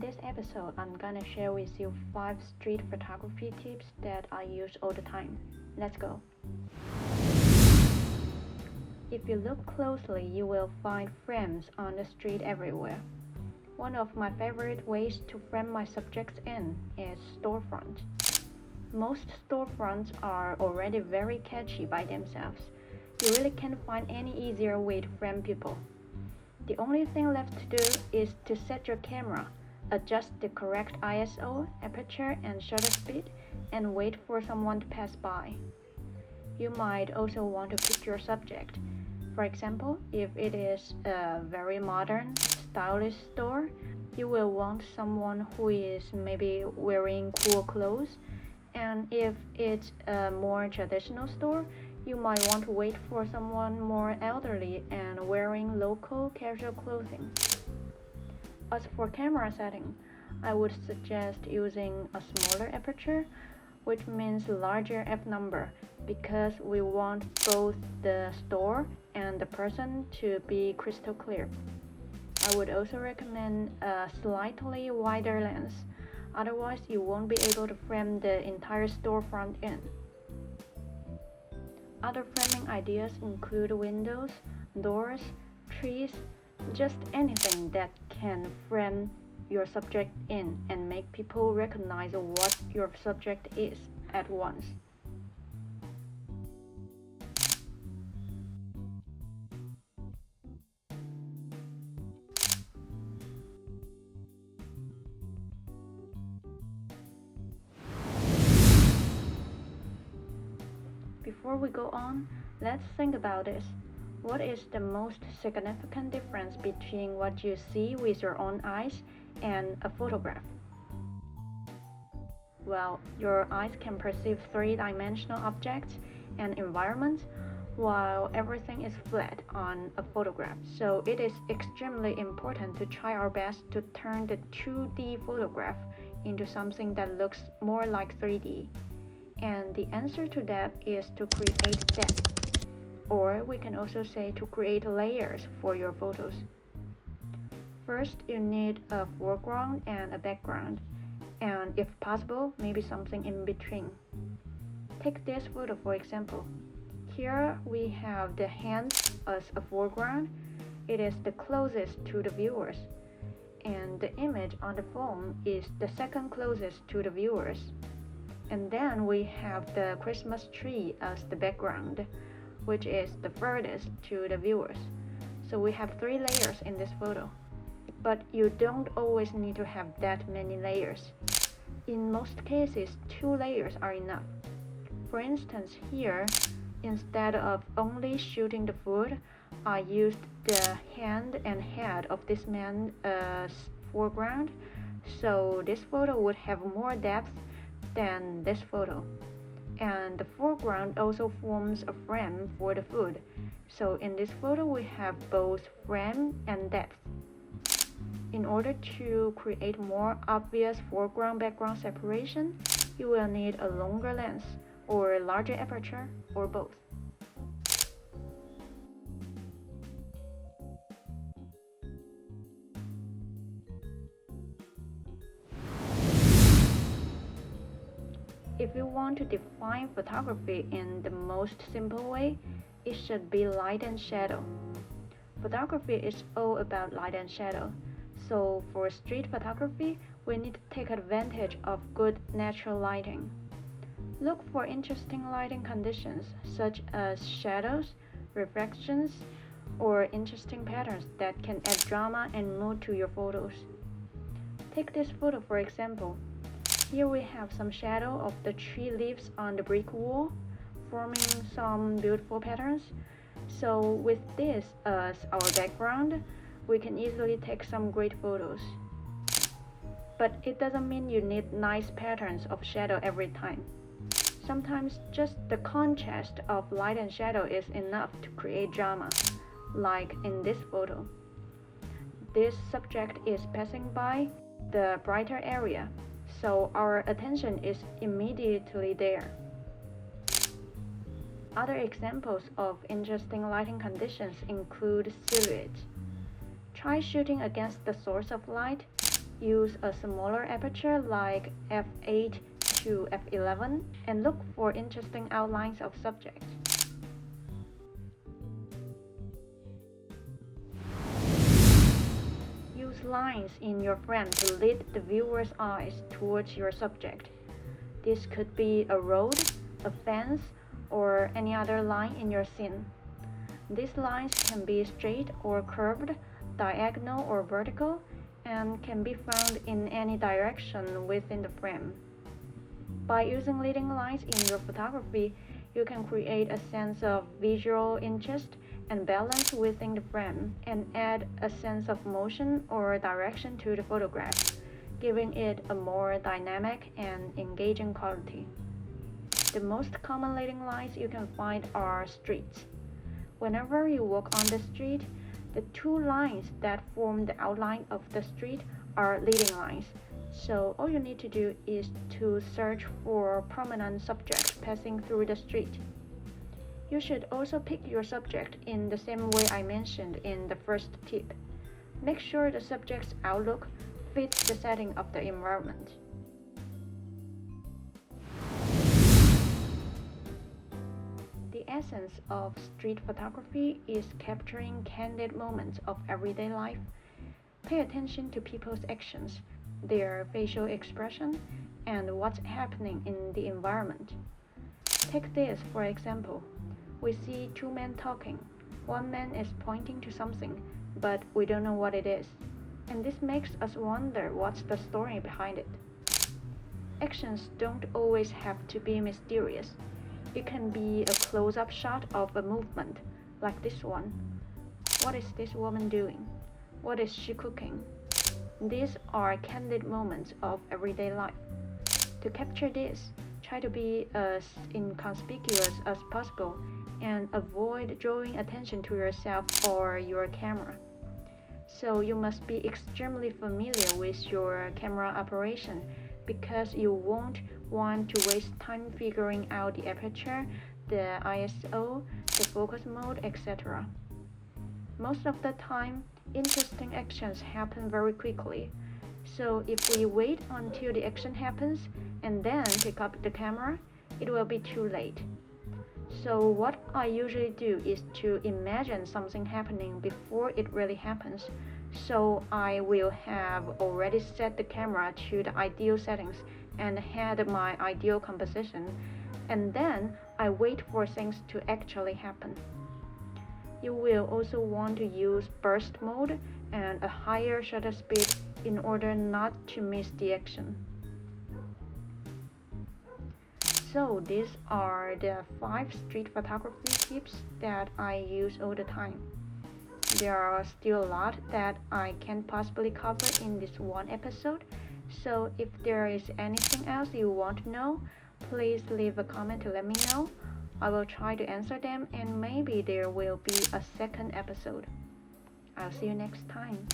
this episode, I'm gonna share with you 5 street photography tips that I use all the time. Let's go. If you look closely, you will find frames on the street everywhere. One of my favorite ways to frame my subjects in is storefront. Most storefronts are already very catchy by themselves. You really can't find any easier way to frame people. The only thing left to do is to set your camera, adjust the correct ISO, aperture, and shutter speed, and wait for someone to pass by. You might also want to pick your subject. For example, if it is a very modern, stylish store, you will want someone who is maybe wearing cool clothes. And if it's a more traditional store, you might want to wait for someone more elderly and wearing local casual clothing. As for camera setting, I would suggest using a smaller aperture, which means larger f-number, because we want both the store and the person to be crystal clear. I would also recommend a slightly wider lens, otherwise you won't be able to frame the entire storefront in. Other framing ideas include windows, doors, trees, just anything that can frame your subject in and make people recognize what your subject is at once. Before we go on, let's think about this. What is the most significant difference between what you see with your own eyes and a photograph? Well, your eyes can perceive three-dimensional objects and environments, while everything is flat on a photograph. So it is extremely important to try our best to turn the 2D photograph into something that looks more like 3D. And the answer to that is to create depth, or we can also say to create layers for your photos. First, you need a foreground and a background, and if possible, maybe something in between. Take this photo for example. Here we have the hands as a foreground. It is the closest to the viewers, and the image on the phone is the second closest to the viewers. And then we have the Christmas tree as the background, which is the furthest to the viewers. So we have 3 layers in this photo. But you don't always need to have that many layers. In most cases, 2 layers are enough. For instance, here, instead of only shooting the food, I used the hand and head of this man as foreground. So this photo would have more depth than this photo. And the foreground also forms a frame for the food. So in this photo we have both frame and depth. In order to create more obvious foreground-background separation, you will need a longer lens or larger aperture or both. If you want to define photography in the most simple way, it should be light and shadow. Photography is all about light and shadow. So for street photography, we need to take advantage of good natural lighting. Look for interesting lighting conditions such as shadows, reflections, or interesting patterns that can add drama and mood to your photos. Take this photo for example. Here we have some shadow of the tree leaves on the brick wall, forming some beautiful patterns. So with this as our background, we can easily take some great photos. But it doesn't mean you need nice patterns of shadow every time. Sometimes just the contrast of light and shadow is enough to create drama, like in this photo. This subject is passing by the brighter area, so our attention is immediately there. Other examples of interesting lighting conditions include silhouette. Try shooting against the source of light. Use a smaller aperture like f8 to f11 and look for interesting outlines of subjects. Use lines in your frame to lead the viewer's eyes towards your subject. This could be a road, a fence, or any other line in your scene. These lines can be straight or curved, diagonal or vertical, and can be found in any direction within the frame. By using leading lines in your photography, you can create a sense of visual interest and balance within the frame, and add a sense of motion or direction to the photograph, giving it a more dynamic and engaging quality. The most common leading lines you can find are streets. Whenever you walk on the street, the two lines that form the outline of the street are leading lines. So all you need to do is to search for prominent subjects passing through the street. You should also pick your subject in the same way I mentioned in the first tip. Make sure the subject's outlook fits the setting of the environment. The essence of street photography is capturing candid moments of everyday life. Pay attention to people's actions, their facial expression, and what's happening in the environment. Take this for example. We see two men talking. One man is pointing to something, but we don't know what it is. And this makes us wonder what's the story behind it. Actions don't always have to be mysterious. It can be a close-up shot of a movement, like this one. What is this woman doing? What is she cooking? These are candid moments of everyday life. To capture this, try to be as inconspicuous as possible and avoid drawing attention to yourself or your camera. So you must be extremely familiar with your camera operation, because you won't want to waste time figuring out the aperture, the ISO, the focus mode, etc. Most of the time, interesting actions happen very quickly. So if we wait until the action happens and then pick up the camera, it will be too late. So what I usually do is to imagine something happening before it really happens. So I will have already set the camera to the ideal settings and had my ideal composition, and then I wait for things to actually happen. You will also want to use burst mode and a higher shutter speed in order not to miss the action. So these are the 5 street photography tips that I use all the time. There are still a lot that I can't possibly cover in this one episode, so if there is anything else you want to know, please leave a comment to let me know. I will try to answer them, and maybe there will be a second episode. I'll see you next time.